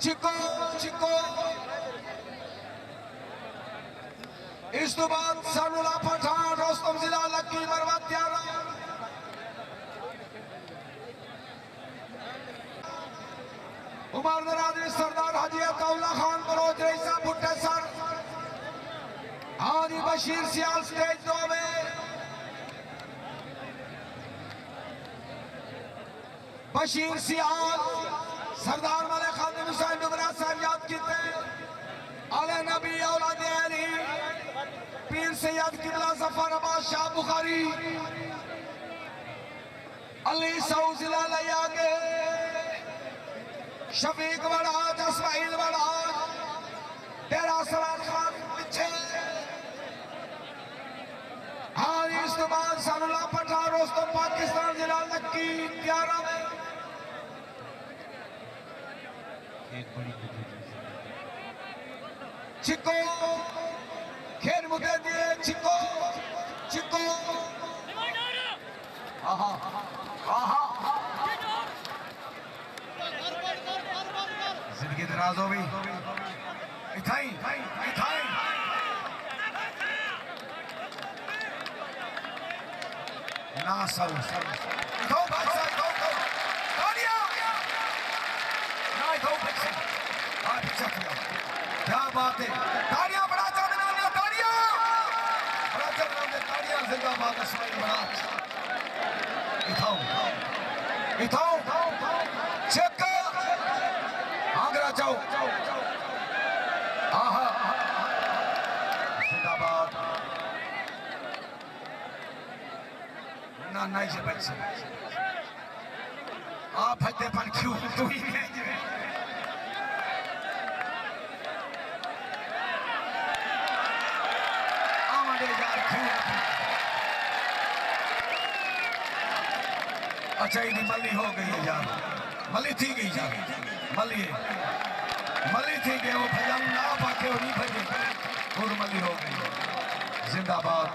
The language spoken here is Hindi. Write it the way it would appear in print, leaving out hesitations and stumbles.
चिको चिको इस तो बाद सानुला पठान रोस्तम जिला लक्की मरवत यारा उमर दराजी सरदार हाजी अताउल्ला खान बलोच रईसा भुट्टे सर हाजी बशीर सियाल स्टेज 2 में बशीर सियाल सरदार मलिक खादिम हुसैन डुगरा साहब याद कीते आले नबी औलाद अली पीर सैयद किबला जफर अब्बास शाह बुखारी अली सऊ जिला ले आगे शफीक बड़ाज इस्माइल बड़ाज तेरा सलाम खान पीछे हाँ इस तो बाद सानुला पठान रोस्तम पाकिस्तान जिला लक्की 11 में एक बड़ी चिको खेल मुद्दे दिए चिको चिको आहा आहा जिंदगी दराज हो गई इथाई इथाई ना सर दो बादशाह दो तालियां ना दो बादशाह हाँ पीछे क्या बात है तालियां बड़ा चढ़ना है तालियां बड़ा चढ़ना है तालियां जिंदाबाद इस्माइल बड़ा इथाओ इथाओ चेक आगरा जाओ आहा जिंदाबाद ना नहीं से बच्चे आप हत्ते पर क्यों तू ही नहीं अच्छा इतनी मल्ली हो गई है यार मल्ली थी गई यार मल्ली थी गई वो भजन ना पाके और नहीं भजे और मल्ली हो गई जिंदाबाद।